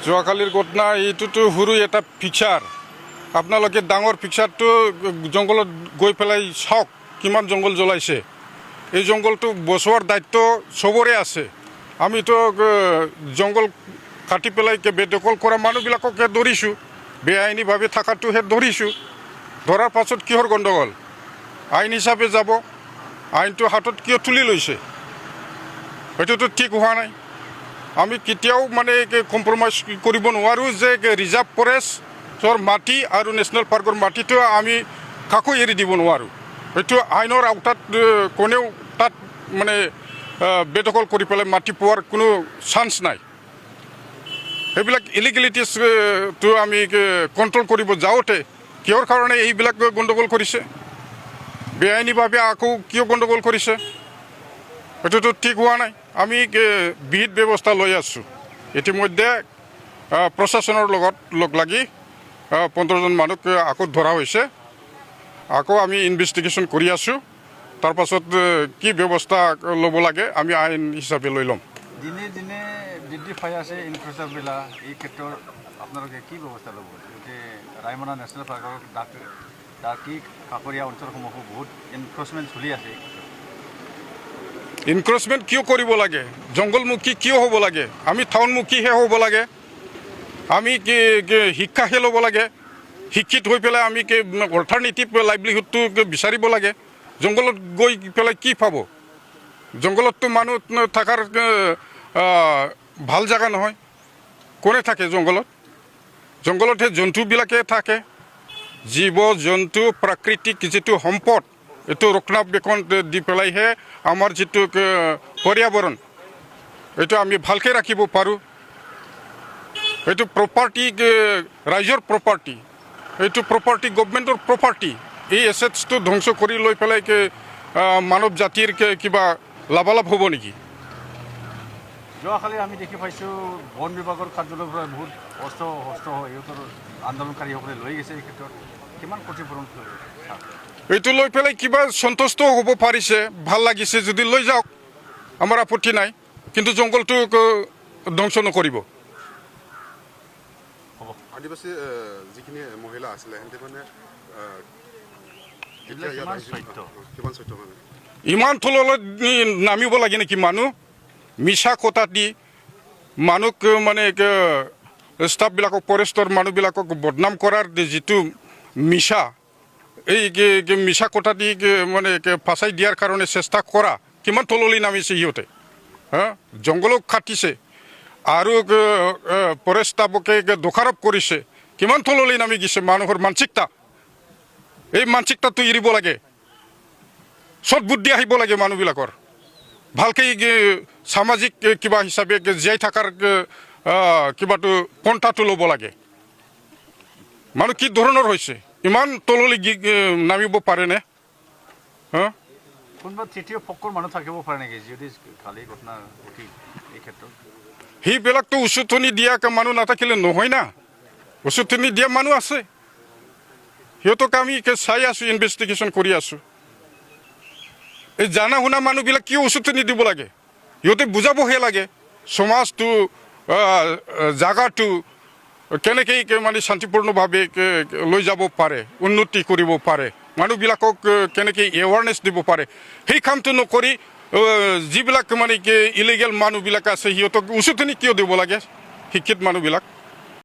যোৱাকালিৰ ঘটনা এইটোতো সৰু এটা পিকচাৰ। আপোনালোকে ডাঙৰ পিকচাৰটো জংঘলত গৈ পেলাই চাওক কিমান জংঘল জ্বলাইছে। এই জংঘলটো বচোৱাৰ দায়িত্ব চবৰে আছে। আমিতো জংঘল কাটি পেলাই বেদখল কৰা মানুহবিলাককে ধৰিছোঁ, বেআইনীভাৱে থকাটোহে ধৰিছোঁ। ধৰাৰ পাছত কিহৰ গণ্ডগোল? আইন হিচাপে যাব, আইনটো হাতত কিয় তুলি লৈছে? সেইটোতো ঠিক হোৱা নাই। আমি কেতিয়াও মানে কম্প্ৰমাইজ কৰিব নোৱাৰোঁ যে ৰিজাৰ্ভ ফৰেষ্টৰ মাটি আৰু নেশ্যনেল পাৰ্কৰ মাটিটো আমি কাকো এৰি দিব নোৱাৰোঁ। সেইটো আইনৰ আওতাত কোনেও তাত মানে বেদখল কৰি পেলাই মাটি পোৱাৰ কোনো চান্স নাই। সেইবিলাক ইলিগেলিটিছটো আমি কণ্ট্ৰল কৰিব যাওঁতে কিহৰ কাৰণে এইবিলাক গণ্ডগোল কৰিছে? বেআইনীভাৱে আকৌ কিয় গণ্ডগোল কৰিছে? এইটোতো ঠিক হোৱা নাই। আমি বিহিত ব্যৱস্থা লৈ আছোঁ। ইতিমধ্যে প্ৰশাসনৰ লগত লগ লাগি 15জন মানুহক আকৌ ধৰা হৈছে। আকৌ আমি ইনভেষ্টিগেশ্যন কৰি আছোঁ। তাৰপাছত কি ব্যৱস্থা ল'ব লাগে আমি আইন হিচাপে লৈ ল'ম। দিনে দিনে বৃদ্ধি পাই আছে ইনক্ৰোচাৰবিলাক। এই ক্ষেত্ৰত আপোনালোকে কি ব্যৱস্থা ল'ব? গতিকে ৰায়মনা নেশ্যনেল পাৰ্কৰ ডাকি কাষৰীয়া অঞ্চলসমূহো বহুত এনক্ৰোচমেণ্ট চলি আছে। ইনক্ৰোচমেণ্ট কিয় কৰিব লাগে? জংঘলমুখী কিয় হ'ব লাগে? আমি টাউনমুখীহে হ'ব লাগে। আমি শিক্ষাহে ল'ব লাগে। শিক্ষিত হৈ পেলাই আমি অল্টাৰনেটিভ লাইভলিহুডটো বিচাৰিব লাগে। জংঘলত গৈ পেলাই কি পাব? জংঘলততো মানুহ থকাৰ ভাল জেগা নহয়। কোনে থাকে জংঘলত? জংঘলতহে জন্তুবিলাকে থাকে। জীৱ জন্তু প্ৰাকৃতিক যিটো সম্পদ, এইটো ৰক্ষণাবেক্ষণ দি পেলাইহে আমাৰ যিটো পৰ্যাৱৰণ এইটো আমি ভালকৈ ৰাখিব পাৰোঁ। এইটো প্ৰপাৰ্টি ৰাইজৰ প্ৰপাৰ্টি, এইটো প্ৰপাৰ্টি গভৰ্ণমেণ্টৰ প্ৰপাৰ্টি। এই এছেটছটো ধ্বংস কৰি লৈ পেলাই মানৱ জাতিৰ কিবা লাভালাভ হ'ব নেকি? যোৱাকালি আমি দেখি পাইছোঁ বন বিভাগৰ কাৰ্যালয়ৰ পৰা বহুত অস্ত্ৰ সিহঁতৰ আন্দোলনকাৰীসকলে লৈ গৈছে। এই ক্ষেত্ৰত কিমান ক্ষতিপূৰণ কৰিব? এইটো লৈ পেলাই কিবা সন্তুষ্ট হ'ব পাৰিছে, ভাল লাগিছে যদি লৈ যাওক, আমাৰ আপত্তি নাই। কিন্তু জংঘলটো ধ্বংস নকৰিব। আদিবাসী যিখিনি মহিলা আছিলে সিহঁতে মানে ইমান তললৈ নামিব লাগে নেকি মানুহ? মিছা কথা দি মানুহক মানে ষ্টাফবিলাকক ফৰেষ্টৰ মানুহবিলাকক বদনাম কৰাৰ যিটো মিছা, এই মিছা কথা দি মানে ফাঁচাই দিয়াৰ কাৰণে চেষ্টা কৰা, কিমান তললৈ নামিছে সিহঁতে? জংঘলক কাটিছে আৰু ফৰেষ্ট ষ্টাফকে দোষাৰোপ কৰিছে। কিমান তললৈ নামি গৈছে মানুহৰ মানসিকতা। এই মানসিকতাটো এৰিব লাগে। সৎ বুদ্ধি আহিব লাগে মানুহবিলাকৰ। ভালকৈ সামাজিক কিবা হিচাপে জীয়াই থকাৰ কিবাটো পন্থাটো ল'ব লাগে। মানুহ কি ধৰণৰ হৈছে? ইমান তললৈ নামিব পাৰেনে? কোনোবা তৃতীয় পক্ষৰ মানুহ থাকিব পাৰে নেকি যদি খালী ঘটনা ঘটি এই ক্ষেত্ৰত? সেইবিলাকতো উচতনি দিয়া মানুহ নাথাকিলে নহয় না। উচতনি দিয়া মানুহ আছে। সিহঁতক আমি চাই আছোঁ, ইনভেষ্টিগেশ্যন কৰি আছোঁ। এই জানা শুনা মানুহবিলাক কিয় উচতনি দিব লাগে? সিহঁতে বুজাবহে লাগে সমাজটো, জাগাটো কেনেকৈ মানে শান্তিপূৰ্ণভাৱে লৈ যাব পাৰে, উন্নতি কৰিব পাৰে, মানুহবিলাকক কেনেকৈ এৱাৰনেছ দিব পাৰে। সেই কামটো নকৰি যিবিলাক মানে ইলিগেল মানুহবিলাক আছে সিহঁতক উচতনি কিয় দিব লাগে? শিক্ষিত মানুহবিলাক